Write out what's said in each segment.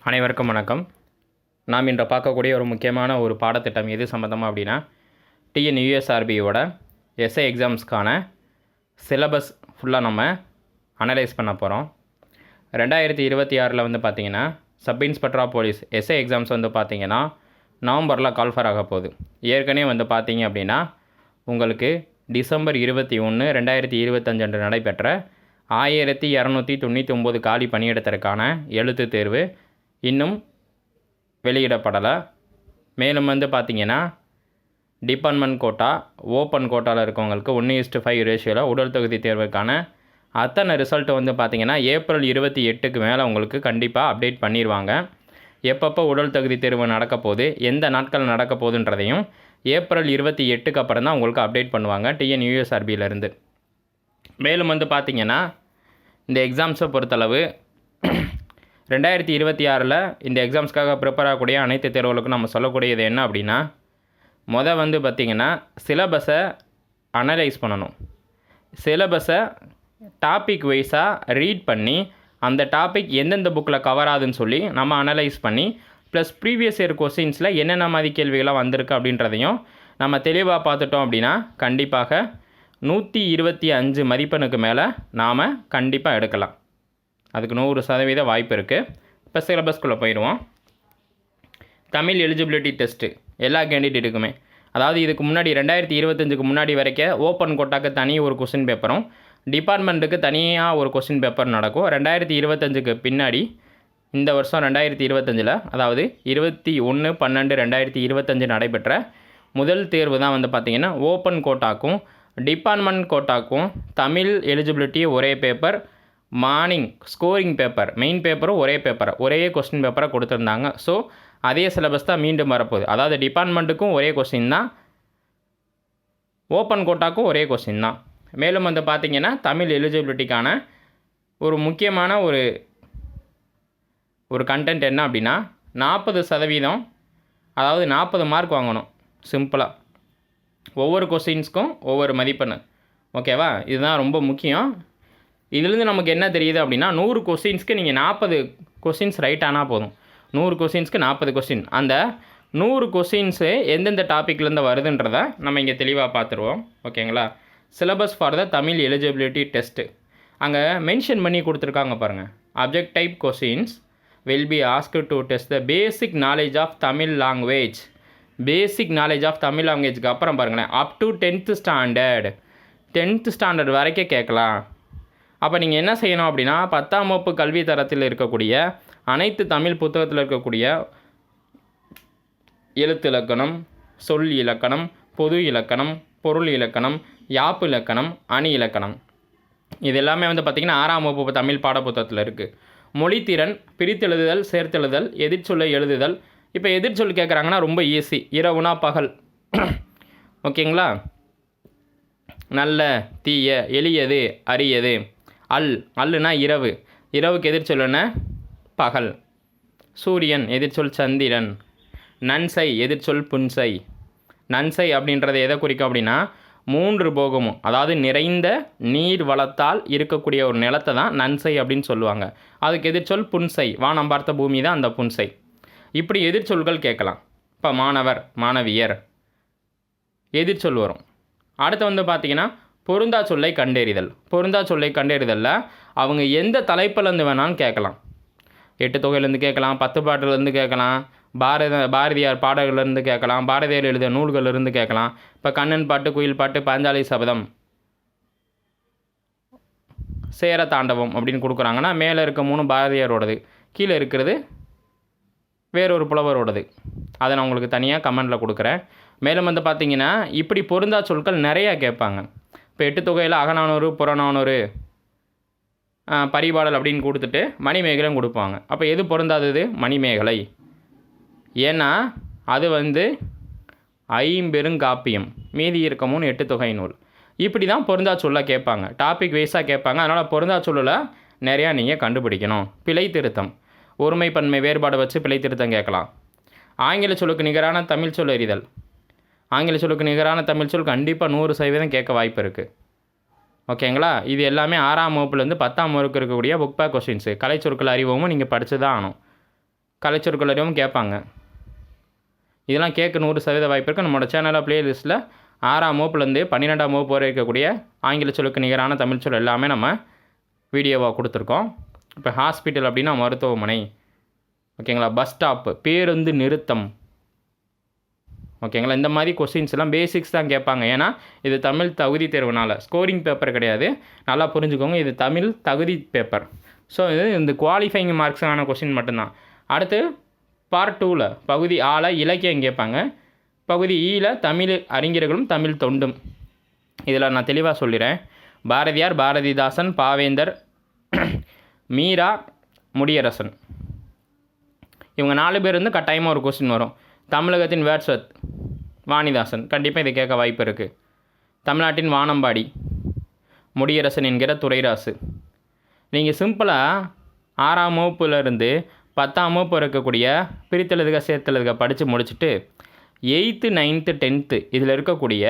அனைவருக்கும் வணக்கம். நாம் இன்று பார்க்கக்கூடிய ஒரு முக்கியமான ஒரு பாடத்திட்டம் எது சம்மந்தமாக அப்படின்னா டிஎன்யூஎஸ்ஆர்பியோட எஸ்ஐ எக்ஸாம்ஸ்க்கான சிலபஸ் ஃபுல்லாக நம்ம அனலைஸ் பண்ண போகிறோம். 2026 வந்து பார்த்திங்கன்னா sub inspector of police SI exams வந்து பார்த்திங்கன்னா நவம்பரில் கால்ஃபர் ஆக போகுது. ஏற்கனவே வந்து பார்த்திங்க அப்படின்னா உங்களுக்கு டிசம்பர் 21, 2025 அன்று நடைபெற்ற 1299 காலி பணியிடத்திற்கான எழுத்து தேர்வு இன்னும் வெளியிடப்படலை. மேலும் வந்து பார்த்திங்கன்னா டிபார்ட்மெண்ட் கோட்டா, ஓப்பன் கோட்டாவில் இருக்கவங்களுக்கு 1:5 ரேஷியோவில் உடல் தகுதி தேர்வுக்கான அத்தனை ரிசல்ட் வந்து பார்த்திங்கன்னா ஏப்ரல் 28க்கு மேலே உங்களுக்கு கண்டிப்பாக அப்டேட் பண்ணிடுவாங்க. எப்பப்போ உடல் தகுதி தேர்வு நடக்க போகுது, எந்த நாட்கள் நடக்க போகுதுன்றதையும் ஏப்ரல் 28க்கு அப்புறம் தான் உங்களுக்கு அப்டேட் பண்ணுவாங்க டிஎன்யூஎஸ்ஆர்பியிலேருந்து. மேலும் வந்து பார்த்திங்கன்னா இந்த எக்ஸாம்ஸை பொறுத்தளவு 2026 இந்த எக்ஸாம்ஸ்க்காக ப்ரிப்பேர் ஆகக்கூடிய அனைத்து தேர்வுகளுக்கும் நம்ம சொல்லக்கூடியது என்ன அப்படின்னா, வந்து பார்த்திங்கன்னா சிலபஸை அனலைஸ் பண்ணணும். சிலபஸை டாபிக் வைஸாக ரீட் பண்ணி அந்த டாபிக் எந்தெந்த புக்கில் கவர் ஆகுதுன்னு சொல்லி நம்ம அனலைஸ் பண்ணி ப்ளஸ் ப்ரீவியஸ் இயர் கொஸ்டின்ஸில் என்னென்ன மாதிரி கேள்விகளாக வந்திருக்கு அப்படின்றதையும் நம்ம தெளிவாக பார்த்துட்டோம் அப்படின்னா கண்டிப்பாக 125 மதிப்பெண்ணுக்கு மேலே நாம் கண்டிப்பாக எடுக்கலாம். அதுக்கு 100% வாய்ப்பு இருக்குது. இப்போ சிலபஸ்குள்ளே போயிடுவோம். தமிழ் எலிஜிபிலிட்டி டெஸ்ட்டு எல்லா கேண்டிடேட்டுக்குமே, அதாவது இதுக்கு முன்னாடி 2025க்கு முன்னாடி வரைக்கும் ஓப்பன் கோட்டாக்கு தனி ஒரு கொஸ்டின் பேப்பரும் டிபார்ட்மெண்ட்டுக்கு தனியாக ஒரு கொஸ்டின் பேப்பர் நடக்கும். 2025க்கு பின்னாடி இந்த வருஷம் 2025 அதாவது 21/12/2025 நடைபெற்ற முதல் தேர்வு தான் வந்து பார்த்திங்கன்னா ஓப்பன் கோட்டாக்கும் டிபார்ட்மெண்ட் கோட்டாக்கும் தமிழ் எலிஜிபிலிட்டி ஒரே paper, morning scoring paper, main பேப்பரும் ஒரே பேப்பர், ஒரே கொஸ்டின் பேப்பரை கொடுத்துருந்தாங்க. ஸோ அதே சிலபஸ் தான் மீண்டும் வரப்போகுது. அதாவது டிபார்ட்மெண்ட்டுக்கும் ஒரே கொஸ்டின் தான், ஓப்பன் கோட்டாக்கும் ஒரே கொஸ்டின் தான். மேலும் வந்து பார்த்திங்கன்னா தமிழ் எலிஜிபிலிட்டிக்கான ஒரு முக்கியமான ஒரு கண்டென்ட் என்ன அப்படின்னா 40%, அதாவது 40 மார்க் வாங்கணும். சிம்பிளாக ஒவ்வொரு கொஸ்டின்ஸ்க்கும் ஒவ்வொரு மதிப்பெண். ஓகேவா? இதுதான் ரொம்ப முக்கியம். இதுலேருந்து நமக்கு என்ன தெரியுது அப்படின்னா 100 கொஸ்டின்ஸ்க்கு நீங்கள் 40 கொஸ்டின்ஸ் ரைட் ஆனால் போதும். 100 கொஸ்டின்ஸ்க்கு 40 கொஸ்டின். அந்த 100 கொஸ்டின்ஸு எந்தெந்த டாப்பிக்லேருந்து வருதுன்றதை நம்ம இங்கே தெளிவாக பார்த்துருவோம். ஓகேங்களா? Syllabus for the Tamil eligibility test அங்கே மென்ஷன் பண்ணி கொடுத்துருக்காங்க பாருங்கள். Object type questions will be asked to test the basic knowledge of Tamil language. Basic knowledge of Tamil லாங்குவேஜ்க்கு அப்புறம் பாருங்களேன், அப் டு 10th ஸ்டாண்டர்ட் வரைக்கும் கேட்கலாம். அப்போ நீங்கள் என்ன செய்யணும் அப்படின்னா 10ஆம் வகுப்பு கல்வி தரத்தில் இருக்கக்கூடிய அனைத்து தமிழ் புத்தகத்தில் இருக்கக்கூடிய எழுத்து இலக்கணம், சொல் இலக்கணம், பொது இலக்கணம், பொருள் இலக்கணம், யாப்பு இலக்கணம், அணி இலக்கணம், இது எல்லாமே வந்து பார்த்திங்கன்னா 6ஆம் வகுப்பு தமிழ் பாடப்புத்தகத்தில் இருக்குது. மொழித்திறன், பிரித்தெழுதுதல், சேர்த்தெழுதல், எதிர்ச்சொல்லை எழுதுதல். இப்போ எதிர்ச்சொல் கேட்குறாங்கன்னா ரொம்ப ஈஸி. இரவுனா பகல். ஓகேங்களா? நல்ல, தீய, எளியது, அரியது. அல்லுனா இரவு, இரவுக்கு எதிர்ச்சொல்லுன்னா பகல். சூரியன் எதிர்ச்சொல் சந்திரன். நன்சை எதிர்ச்சொல் புன்சை. நன்சை அப்படின்றத எதை குறிக்கும் அப்படின்னா 3 போகமும், அதாவது நிறைந்த நீர் வளத்தால் இருக்கக்கூடிய ஒரு நிலத்தை தான் நன்சை அப்படின்னு சொல்லுவாங்க. அதுக்கு எதிர்ச்சொல் புன்சை. வானம் பார்த்த பூமி தான் அந்த புன்சை. இப்படி எதிர்ச்சொல்கள் கேட்கலாம். இப்போ மாணவர், மாணவியர் எதிர்ச்சொல் வரும். அடுத்து வந்து பார்த்திங்கன்னா பொருந்தா சொல்லை கண்டறிதல். பொருந்தா சொல்லை கண்டறிதலில் அவங்க எந்த தலைப்பிலேருந்து வேணாலும் கேட்கலாம். 8 தொகையிலேருந்து கேட்கலாம், 10 பாட்டிலேருந்து கேட்கலாம், பாரதியார் பாடல்கள்லேருந்து கேட்கலாம், பாரதியார் எழுதிய நூல்களிலிருந்து கேட்கலாம். இப்போ கண்ணன் பாட்டு, குயில் பாட்டு, பாஞ்சாலி சபதம், சேர தாண்டவம் அப்படின்னு கொடுக்குறாங்கன்னா மேலே இருக்க 3 பாரதியாரோடது, கீழே இருக்கிறது வேறொரு புலவரோடது. அதை நான் உங்களுக்கு தனியாக கமெண்டில் கொடுக்குறேன். மேலும் வந்து பார்த்திங்கன்னா இப்படி பொருந்தா சொற்கள் நிறையா கேட்பாங்க. இப்போ 8 தொகையில் அகநானூறு, புறநானூறு, பரிபாடல் அப்படின்னு கொடுத்துட்டு மணிமேகலை கொடுப்பாங்க. அப்போ எது பொருந்தாதது? மணிமேகலை. ஏன்னா அது வந்து ஐம்பெருங்காப்பியம், மீதி இருக்க 3 8 தொகை நூல். இப்படி தான் பொருந்தா சொல்ல கேட்பாங்க. டாபிக் வைஸாக கேட்பாங்க. அதனால் பொருந்தா சொல்லில் நிறையா நீங்கள் கண்டுபிடிக்கணும். பிழை திருத்தம், ஒருமை பன்மை வேறுபாடு வச்சு பிழை திருத்தம் கேட்கலாம். ஆங்கில சொல்லுக்கு நிகரான தமிழ் சொல் அறிதல். ஆங்கில சொல்லுக்கு நிகரான தமிழ் சொல் கண்டிப்பாக 100% கேட்க வாய்ப்பு இருக்குது. ஓகேங்களா? இது எல்லாமே 6ஆம் வகுப்புலேருந்து 10ஆம் வகுப்புக்கு இருக்கக்கூடிய புக் பேக் கொஸ்டின்ஸு. கலை சொற்கள் அறிவோமும் நீங்கள் படித்து தான் ஆகணும். கலைச்சொற்களறிவும் கேட்பாங்க. இதெல்லாம் கேட்க 100% வாய்ப்பு இருக்குது. நம்மளோட சேனலில் ப்ளேலிஸ்ட்டில் 6ஆம் வகுப்புலேருந்து 12ஆம் வகுப்பு வரை இருக்கக்கூடிய ஆங்கில சொல்லுக்கு நிகரான தமிழ் சொல் எல்லாமே நம்ம வீடியோவாக கொடுத்துருக்கோம். இப்போ ஹாஸ்பிட்டல் அப்படின்னா மருத்துவமனை, ஓகேங்களா. பஸ் ஸ்டாப்பு பேருந்து நிறுத்தம், ஓகேங்களா. இந்த மாதிரி கொஸ்டின்ஸ் எல்லாம் பேசிக்ஸ் தான் கேட்பாங்க. ஏன்னா இது தமிழ் தகுதி தேர்வுனால ஸ்கோரிங் பேப்பர் கிடையாது, நல்லா புரிஞ்சுக்கோங்க. இது தமிழ் தகுதி பேப்பர். ஸோ இது இந்த குவாலிஃபைங் மார்க்ஸான கொஸ்டின் மட்டும்தான். அடுத்து பார்ட் 2ல் பகுதி ஆல இலக்கியம் கேட்பாங்க. பகுதி ஈல தமிழ் அறிஞர்களும் தமிழ் தொண்டும். இதில் நான் தெளிவாக சொல்லிடுறேன். பாரதியார், பாரதிதாசன், பாவேந்தர், மீரா, முடியரசன், இவங்க 4 பேர் வந்து கட்டாயமாக ஒரு கொஸ்டின் வரும். தமிழகத்தின் வேர்ட்ஸ்வர்த் வாணிதாசன், கண்டிப்பாக இதை கேட்க வாய்ப்பு இருக்குது. தமிழ்நாட்டின் வானம்பாடி முடியரசன் என்கிற துரைராசு. நீங்கள் சிம்பிளாக 6ஆம் வகுப்புலேருந்து 10ஆம் வகுப்பு இருக்கக்கூடிய பிரித்தெழுதுக சேர்த்தெழுதுக படித்து முடிச்சுட்டு 8th 9th 10th இதில் இருக்கக்கூடிய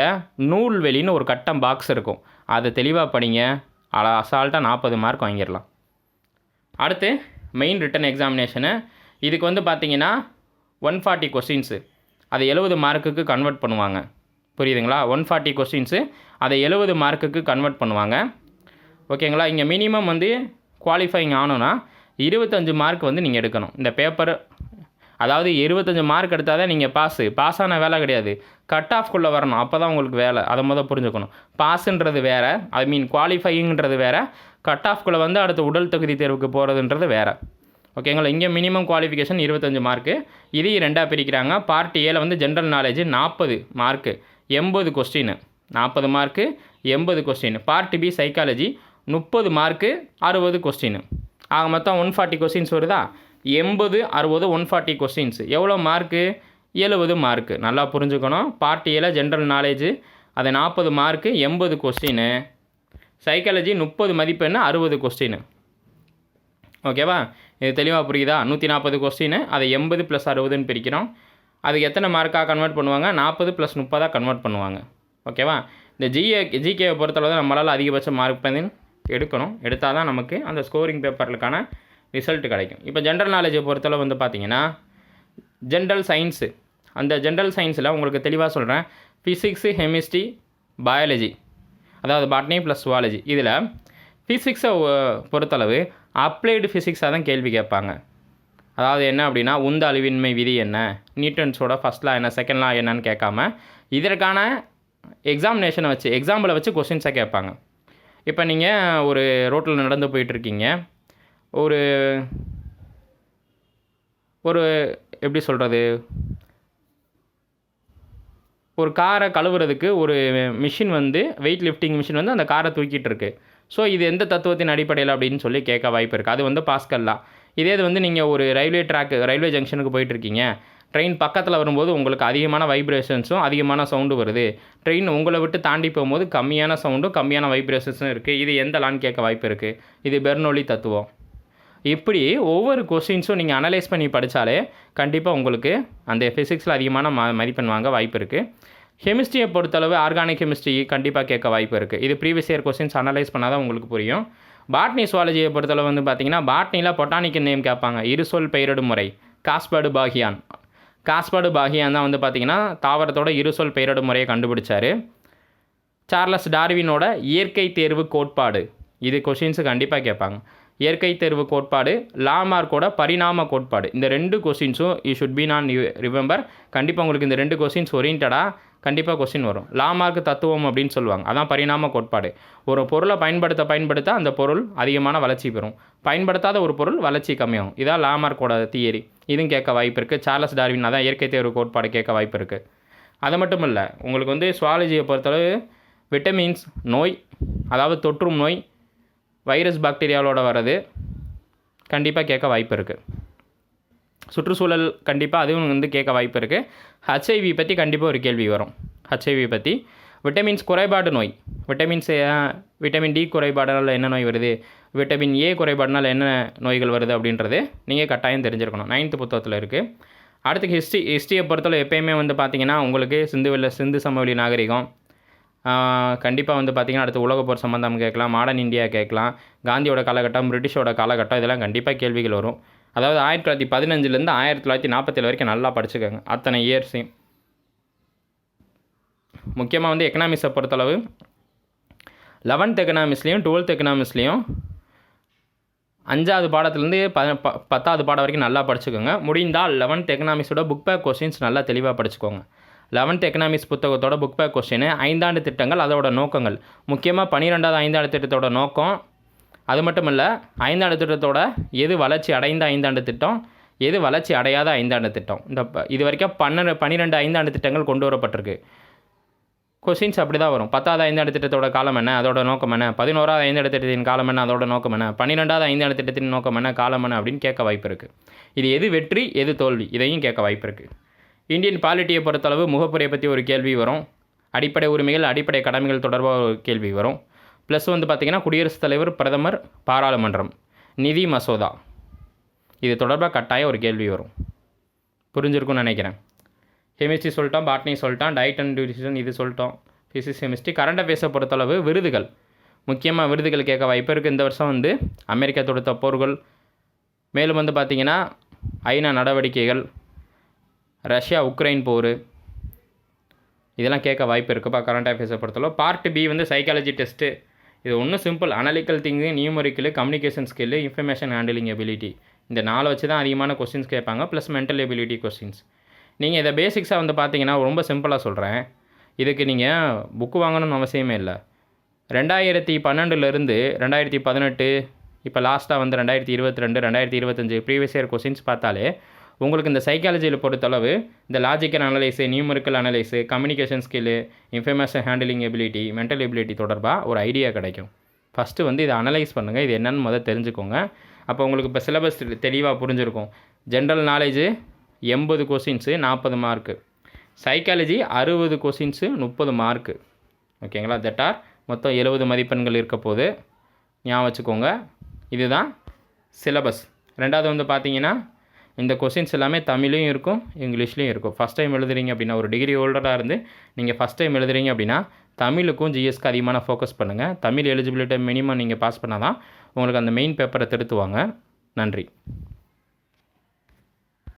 நூல்வெளின்னு ஒரு கட்டம் பாக்ஸ் இருக்கும், அதை தெளிவாக படிங்க. அசால்ட்டாக 40 மார்க் வாங்கிடலாம். அடுத்து மெயின் ரிட்டன் எக்ஸாமினேஷனு. இதுக்கு வந்து பார்த்திங்கன்னா 140 கொஸ்டின்ஸு, அதை 70 மார்க்குக்கு கன்வெர்ட் பண்ணுவாங்க. புரியுதுங்களா? 140 கொஸ்டின்ஸு அதை 70 மார்க்குக்கு கன்வெர்ட் பண்ணுவாங்க. ஓகேங்களா? இங்கே மினிமம் வந்து குவாலிஃபைங் ஆனோன்னா 25 மார்க் வந்து நீங்கள் எடுக்கணும் இந்த பேப்பர். அதாவது 25 மார்க் எடுத்தால் தான் நீங்கள் பாஸ் ஆன வேலை கிடையாது, கட் ஆஃப்குள்ளே வரணும், அப்போ தான் உங்களுக்கு வேலை. அதை முதல் புரிஞ்சுக்கணும். பாஸுன்றது வேறு, குவாலிஃபைங்கிறது வேறு, கட் ஆஃப்குள்ளே வந்து அடுத்த உடல் தகுதி தேர்வுக்கு போகிறதுன்றது வேறு. ஓகேங்களா? இங்கே மினிமம் குவாலிஃபிகேஷன் 25 மார்க்கு. இதையும் 2ஆக பிரிக்கிறாங்க. பார்ட் ஏல வந்து general knowledge 40 mark 80 question, 40 mark 80 question. Part B psychology 30 mark 60 question. ஆக மொத்தம் 140 கொஸ்டின்ஸ் வருதா? 80 60 140 கொஸ்டின்ஸ். எவ்வளோ மார்க்கு? 70 மார்க்கு. நல்லா புரிஞ்சுக்கணும். பார்ட் ஏல ஜென்ரல் நாலேஜ் அது 40 மார்க்கு 80 கொஸ்டின். Psychology 30 மதிப்பெண்ணு 60 question. ஓகேவா? இது தெளிவாக புரியுதா? 140 கொஸ்டின், அதை 80 + 60ன்னு பிரிக்கிறோம். அதுக்கு எத்தனை மார்க்காக கன்வெர்ட் பண்ணுவாங்க? 40 + 30 கன்வெர்ட் பண்ணுவாங்க. ஓகேவா? இந்த ஜிகேவை பொறுத்தளவு தான் நம்மளால் அதிகபட்ச மார்க் பண்ணி எடுக்கணும். எடுத்தால் தான் நமக்கு அந்த ஸ்கோரிங் பேப்பர்களுக்கான ரிசல்ட் கிடைக்கும். இப்போ ஜென்ரல் நாலேஜை பொறுத்தளவு வந்து பார்த்திங்கன்னா ஜென்ரல் சயின்ஸு, அந்த ஜென்ரல் சயின்ஸில் உங்களுக்கு தெளிவாக சொல்கிறேன். ஃபிசிக்ஸு, கெமிஸ்ட்ரி, பயாலஜி, அதாவது பாட்னி ப்ளஸ் சுவாலஜி. இதில் ஃபிசிக்ஸை பொறுத்தளவு அப்ளைடு ஃபிசிக்ஸாக தான் கேள்வி கேட்பாங்க. அதாவது என்ன அப்படின்னா உந்த அழிவின்மை விதி என்ன, நியூட்டன்ஸோட ஃபஸ்ட் லா என்ன, செகண்ட் லா என்னன்னு கேட்காம இதற்கான எக்ஸாமினேஷனை வச்சு எக்ஸாம்பிளை வச்சு கொஸ்டின்ஸை கேட்பாங்க. இப்போ நீங்கள் ஒரு ரோட்டில் நடந்து போயிட்டுருக்கீங்க, ஒரு ஒரு எப்படி சொல்கிறது, ஒரு காரை கழுவுறதுக்கு ஒரு மிஷின் வந்து வெயிட் லிஃப்டிங் மிஷின் வந்து அந்த காரை தூக்கிட்டு இருக்கு. ஸோ இது எந்த தத்துவத்தின் அடிப்படையில் அப்படின்னு சொல்லி கேட்க வாய்ப்பு இருக்குது. அது வந்து பாஸ்கல் லா. இதே இது வந்து நீங்கள் ஒரு ரயில்வே ஜங்ஷனுக்கு போயிட்டுருக்கீங்க, ட்ரெயின் பக்கத்தில் வரும்போது உங்களுக்கு அதிகமான வைப்ரேஷன்ஸும் அதிகமான சவுண்டும் வருது, ட்ரெயின் உங்களை விட்டு தாண்டி போகும்போது கம்மியான சவுண்டும் கம்மியான வைப்ரேஷன்ஸும் இருக்குது, இது எந்த லான்னு கேட்க வாய்ப்பு இருக்குது. இது பெர்னோலி தத்துவம். இப்படி ஒவ்வொரு கொஸ்டின்ஸும் நீங்கள் அனலைஸ் பண்ணி படித்தாலே கண்டிப்பாக உங்களுக்கு அந்த ஃபிசிக்ஸில் அதிகமான மதிப்பெண் வாங்க வாய்ப்பு இருக்குது. கெமிஸ்ட்ரியை பொறுத்தளவு ஆர்கானிக் கெமிஸ்ட்ரி கண்டிப்பாக கேட்க வாய்ப்பு இருக்குது. இது ப்ரீவியஸ் இயர் கொஸ்டின்ஸ் அனலைஸ் பண்ணால் தான் உங்களுக்கு புரியும். பாட்னி சுவாலஜியை பொறுத்தளவு வந்து பார்த்திங்கன்னா பாட்னியில் பொட்டானிக்கல் நேம் கேட்பாங்க. இருசொல் பெயரிடும் முறை காஸ்பர்டு பாகியான் தான் வந்து பார்த்திங்கன்னா தாவரத்தோட இருசொல் பெயரிடும் முறையை கண்டுபிடிச்சார். சார்லஸ் டார்வினோட இயற்கை தேர்வு கோட்பாடு, இது கொஸ்டின்ஸு கண்டிப்பாக கேட்பாங்க. இயற்கை தேர்வு கோட்பாடு, லாமார்க்கோட பரிணாம கோட்பாடு, இந்த 2 கொஸ்டின்ஸும் யூ ஷுட் பி நான் ரிமெம்பர். கண்டிப்பாக உங்களுக்கு இந்த 2 கொஸ்டின்ஸ் ஓரியன்டாக கண்டிப்பாக கொஸ்டின் வரும். லாமார்க் தத்துவம் அப்படின்னு சொல்லுவாங்க, அதான் பரிணாம கோட்பாடு. ஒரு பொருளை பயன்படுத்த அந்த பொருள் அதிகமான வளர்ச்சி பெறும், பயன்படுத்தாத ஒரு பொருள் வளர்ச்சி கம்மியாகும். இதான் லாமார்க்கோட தியரி. இதுவும் கேட்க வாய்ப்பு இருக்குது. சார்லஸ் டார்வின் அதான் இயற்கை தேர்வு கோட்பாடு கேட்க வாய்ப்பு இருக்குது. அது மட்டும் இல்லை, உங்களுக்கு வந்து சுவாலஜியை பொறுத்தளவு விட்டமின்ஸ், நோய், அதாவது தொற்றும் நோய், வைரஸ் பாக்டீரியாவோட வர்றது கண்டிப்பாக கேட்க வாய்ப்பு இருக்குது. சுற்றுச்சூழல் கண்டிப்பாக அதுவும் வந்து கேட்க வாய்ப்பு இருக்குது. ஹெச்ஐவி பற்றி கண்டிப்பாக ஒரு கேள்வி வரும். ஹெச்ஐவி பற்றி, விட்டமின்ஸ் குறைபாடு நோய், விட்டமின் டி குறைபாடுனால என்ன நோய் வருது, விட்டமின் ஏ குறைபாடுனால என்ன நோய்கள் வருது அப்படின்றது நீங்கள் கட்டாயம் தெரிஞ்சிருக்கணும். 9th புத்தகத்தில் இருக்குது. அடுத்து ஹிஸ்ட்ரியை பொறுத்தவரை எப்போயுமே வந்து பார்த்திங்கன்னா உங்களுக்கு சிந்து சமவெளி நாகரிகம் கண்டிப்பாக வந்து பார்த்திங்கன்னா அடுத்து உலகப்போர் சம்பந்தம் கேட்கலாம், மாடர்ன் இந்தியா கேட்கலாம், காந்தியோட காலகட்டம், பிரிட்டிஷோட காலகட்டம், இதெல்லாம் கண்டிப்பாக கேள்விகள் வரும். அதாவது 1915லேருந்து 1947 வரைக்கும் நல்லா படிச்சுக்கோங்க அத்தனை இயர்ஸையும். முக்கியமாக வந்து எக்கனாமிக்ஸை பொறுத்தளவு 11th எக்கனாமிக்ஸ்லேயும் 12th எக்கனாமிக்ஸ்லேயும் 5வது பாடத்துலேருந்து 10வது பாடம் வரைக்கும் நல்லா படிச்சுக்கோங்க. முடிந்தால் 11th எக்கனாமிக்ஸோட புக் பேக் கொஸ்டின்ஸ் நல்லா தெளிவாக படிச்சுக்கோங்க. 11th எக்கனாமிக்ஸ் புத்தகத்தோட புக் பேக் கொஸ்டின் 5ஆண்டு திட்டங்கள் அதோட நோக்கங்கள், முக்கியமாக 12வது 5ஆண்டு திட்டத்தோட நோக்கம், அது மட்டும் இல்லை 5ஆண்டு திட்டத்தோட எது வளர்ச்சி அடைந்த 5ஆண்டு திட்டம், எது வளர்ச்சி அடையாத 5ஆண்டு திட்டம். இந்த இது வரைக்கும் 12 5ஆண்டு திட்டங்கள் கொண்டு வரப்பட்டிருக்கு. கொஸ்டின்ஸ் அப்படி தான் வரும். 10வது 5ஆண்டு திட்டத்தோட காலம் என்ன, அதோட நோக்கம் என்ன, 11வது 5ஆண்டு திட்டத்தின் காலம் என்ன, அதோட நோக்கம் என்ன, 12வது 5ஆண்டு திட்டத்தின் நோக்கம் என்ன, காலம் என்ன அப்படின்னு கேட்க வாய்ப்பு இருக்குது. இது எது வெற்றி எது தோல்வி இதையும் கேட்க வாய்ப்பு இருக்குது. இந்தியன் பாலிட்டியை பொறுத்தளவு முகப்புரையை பற்றி ஒரு கேள்வி வரும். அடிப்படை உரிமைகள் அடிப்படை கடமைகள் தொடர்பாக ஒரு கேள்வி வரும். ப்ளஸ் வந்து பார்த்திங்கன்னா குடியரசுத் தலைவர், பிரதமர், பாராளுமன்றம், நிதி மசோதா இது தொடர்பாக கட்டாயம் ஒரு கேள்வி வரும். புரிஞ்சிருக்கும்னு நினைக்கிறேன். கெமிஸ்ட்ரி சொல்லிட்டோம், பாட்னி சொல்லிட்டோம், டயட் அண்ட் நியூட்ரிஷன் இது சொல்லிட்டோம், ஃபிசிக்ஸ் கெமிஸ்ட்ரி. கரண்ட் அஃபேர்ஸை பொறுத்தளவு விருதுகள், முக்கியமாக விருதுகள் கேட்க வாய்ப்பு இருக்குது. இந்த வருஷம் வந்து அமெரிக்கா தொடுத்த போர்கள், மேலும் வந்து பார்த்திங்கன்னா ஐநா நடவடிக்கைகள், ரஷ்யா உக்ரைன் போர், இதெல்லாம் கேட்க வாய்ப்பு இருக்குப்பா கரண்ட் அஃபேர்ஸை பொறுத்தளவு. பார்ட் பி வந்து சைக்காலஜி டெஸ்ட்டு. இது ஒன்றும் simple, analytical thinking, numerical, communication skill, information handling ability, இந்த 4 வச்சு தான் அதிகமான கொஸ்டின்ஸ் கேட்பாங்க. Plus mental ability questions. நீங்கள் இதை பேசிக்ஸாக வந்து பார்த்தீங்கன்னா ரொம்ப சிம்பிளாக சொல்கிறேன். இதுக்கு நீங்கள் புக்கு வாங்கணும்னு அவசியமே இல்லை. 2012லேருந்து 2018 இப்போ லாஸ்ட்டாக வந்து 2022 2025 ப்ரீவியஸ் இயர் கொஸ்டின்ஸ் பார்த்தாலே உங்களுக்கு இந்த சைக்காலஜியில் பொறுத்தளவு இந்த logical analyse, numerical analyse, communication skill, information handling ability, mental ability தொடர்பாக ஒரு ஐடியா கிடைக்கும். ஃபஸ்ட்டு வந்து இதை அனலைஸ் பண்ணுங்கள், இது என்னென்னு முதல் தெரிஞ்சுக்கோங்க. அப்போ உங்களுக்கு இப்போ சிலபஸ் தெளிவாக புரிஞ்சிருக்கும். General knowledge 80 questions 40 mark, psychology 60 questions 30 mark. ஓகேங்களா? தட் மொத்தம் 70 மதிப்பெண்கள் இருக்க போது ஞாபகம் வச்சுக்கோங்க. இதுதான் சிலபஸ். ரெண்டாவது வந்து பார்த்தீங்கன்னா இந்த கொஸ்டின்ஸ் எல்லாமே தமிழ்லையும் இருக்கும், இங்கிலீஷ்லேயும் இருக்கும். ஃபஸ்ட் டைம் எழுதுறீங்க அப்படின்னா, ஒரு டிகிரி ஹோல்டராக இருந்து நீங்கள் ஃபஸ்ட் டைம் எழுதுறீங்க அப்படின்னா தமிழுக்கும் ஜிஎஸ்க்கு அதிகமான ஃபோக்கஸ் பண்ணுங்கள். தமிழ் எலிஜிபிலிட்டி மினிமம் நீங்கள் பாஸ் பண்ணால் தான் உங்களுக்கு அந்த மெயின் பேப்பரை திருத்துவாங்க. நன்றி.